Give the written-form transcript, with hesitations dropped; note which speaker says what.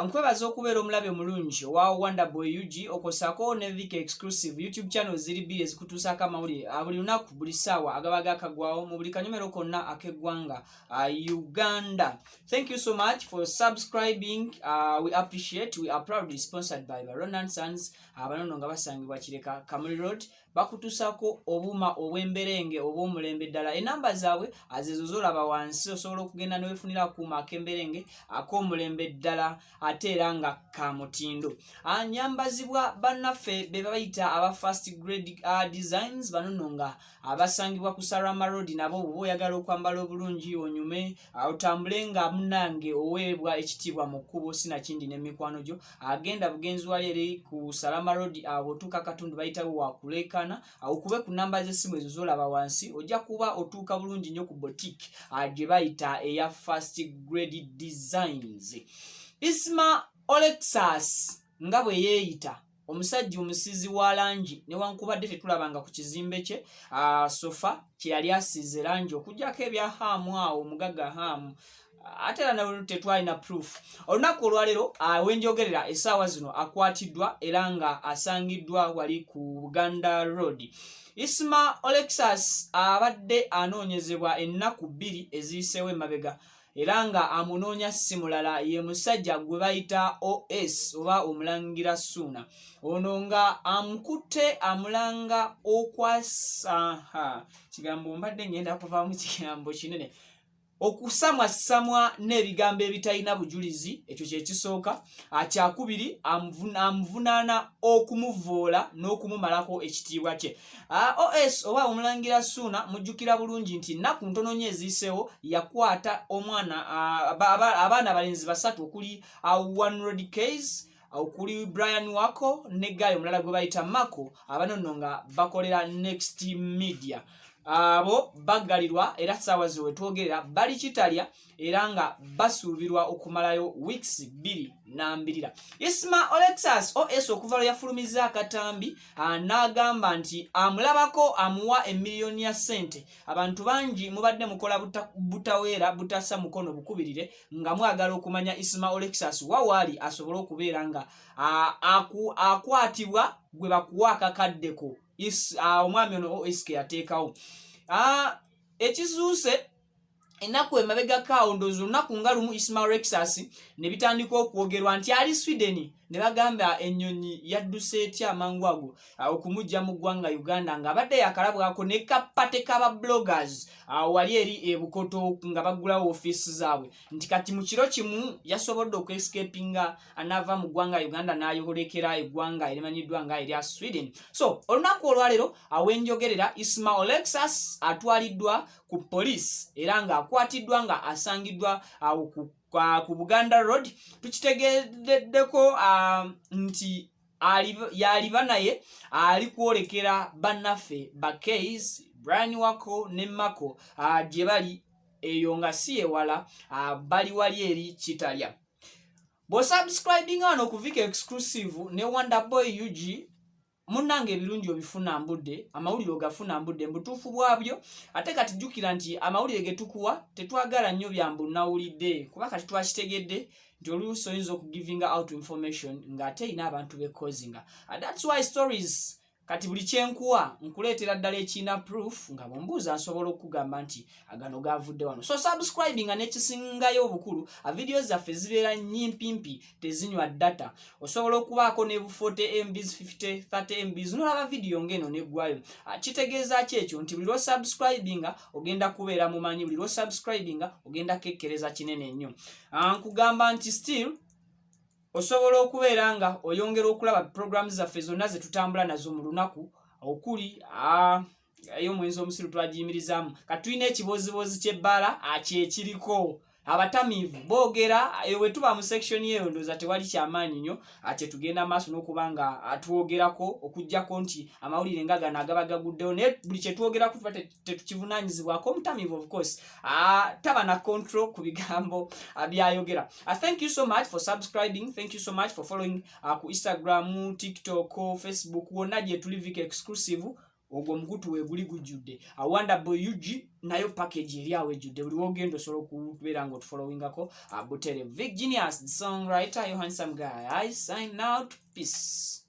Speaker 1: nkwebaza okubeera omulabe omulungi wa Wonderboy UG okosako ne Vika exclusive YouTube channel ziri bbiri ezikutuusako amawulire buli lunaku buli ssaawa agaba gakagwawo mu buli kanyomero konna ak'eggwanga Uganda. Thank you so much for subscribing. We appreciate. We are proudly sponsored by Baron and Sons. Abanono nga basangibwa Kireka Kamuli Road. Bakutusako obuma obw'emberenge obw'omulembe ddala. Enamba zaabwe azezo zolaba wansi osobola okugenda ne weefunira akuuma ak'emberenge ak'omulembe ddala ate era nga ka mutindo. Anyambazibwa bannaffe be bayita aba first grade designs banono nga abasangibwa ku Sarama Road nabo bwe oyagala okwambala obulungi onyume otambule nga munnange oweebwa ekitiibwa mu kkubo sinakindi n'emikwano gyo agenda bugenzi wali eri ku Sarama Road otuuka katundu bayitawo wakulekana okube ku namba z'essimu ezo zolaba wansi ojja kuba otuuka bulungi nnyo ku boutique gye bayita eya first grade designs. Isma Olexus nga bwe yeeyita omusajja omusizi wa langi newankubadde tetulabanga ku kizimbe kye sofa kye yali asiize langi okuggyako ebya haamu awo omugagga haamu ate era nawe tetwalina proof. Olunaku olwaleero wenjogerera essaawa zino akwatiddwa era nga asangiddwa wali ku Buganda Road. Isma Olexus abadde anoonyezebwa ennaku 2 eziyiseewo emabega era nga amunoonya si mulala ye musajja gwe bayita OS oba omulangira Suna. Ono nga amukutte amulanga okwasa kigambo mbadde ngenda kuvaamu kigambo kinene okusamwasamwa n'ebigambo ebitalina bujulizi. Ekyo kye kisooka. Kyakubiri amuvunaana okumuvoola n'okumumalako ekitiibwa kye. OS oba omulangira Suna mujjukira bulungi nti nnaku ntono nnyo eziiseewo yakwata omwana abaana balenzi 3 okuli One Road Case okuli Brian Wako ne Gayo omulala gwe bayita Mako abanono nga bakolera Next Media. Abo bagalirwa era ssaawa ze wetwogerera bali kitalya era nga basuubirwa okumalayo weeks 2 n'ambirira. Isma Olexus OS okuva lwe yafulumiza akatambi n'agamba nti amulabako amuwa $1 million ya ssente. Abantu bangi mubadde mukola butaweera butassa mukono bukubirire nga mwagala okumanya Isma Olexus wawaali asobole okubeera nga akwatibwa gwe bakuwa akakaddeko omwami ono OS ke yateekawo. Ekizuuse ennaku emabega kaawo ndowooza olunaku nga lumu Isma Olexus ne bitandika okwogerwa nti ali Sweden ne bagamba ennyonyi yadduse etya amangu ago okumujja mu ggwanga Uganda ng'abadde yakalabwako ne kapate k'aba bloggers wali eri ebukoto nga baggulawo ofiisi zaabwe nti kati mu kiro kimu yasobodde okwescapinga anaava mu ggwanga Uganda n'ayolekera eggwanga erimanyiddwa nga erya Sweden. So olunaku olwaleero awenjogerera Isma Olexus atwaliddwa ku poliisi era ng'akwatiddwa nga asangiddwa ku Buganda Road. Tukitegeeddeko nti yaliba naye ali kwolekera bannaffe Case Brian Wako ne Mako gye bali eyo nga si ewala bali wali eri kitalya. Bw'osubscribinga wano ku Vika exclusive ne Wonderboy UG munnange ebirungi obifuna mbudde amawulire ogafuna mbudde mbutuufu bwabyo ate kati jjukira nti amawulire ge tukuwa tetwagala nnyo byambu nawulidde kuba kati twakitegedde nti oluusi oyinza okugivinga out information ng'ate ina abantu bekozinga. That's why stories kati buli kyenkuwa nkuleetera ddala ekiina proof nga bw'ombuuza nsobola okugamba nti agano gaavudde wano. So subscribing nga nekisingayo obukulu video zaffe zibeera nyimpimpi tezinywa data. Osobola okubaako ne 40 MBs 50 30 MBs nolaba video ngeno neggwayo. Kitegeeza ki ekyo nti buli lwo subscribinga ogenda kubeera mumanyi, buli lwo subscribinga ogenda kekkereza kinene nnyo. Nkugamba nti still osobola okubeera nga oyongera okulaba programs zaffe zonna ze tutambula nazo mu lunaku okuli ey'omwezi omusiru twagiyimirizaamu katulina ekibozibozi ky'ebbaala kyekiriko abatamiivu boogera we tuba mu section yeyo ndooza tewali kyamaanyi nnyo ate tugenda maaso n'okuba nga atwogerako okuggyako nti amawulire nga gano agaba gaguddewo naye buli kye twogerako tuba tetukivunaanyizibwako omutamiivu of course taba na control ku bigambo byayogera. Thank you so much for subscribing. Thank you so much for following ku Instagram, TikTok, Facebook wonna gye tuli Vika exclusive ogwo omukutu we guli gujjudde. Wonderboy UG nayo package eri awo ejjudde, buli wogenda osobola okubeera nga otufollowingako butere. Vic Genius, the songwriter, you handsome guy. I sign out. Peace.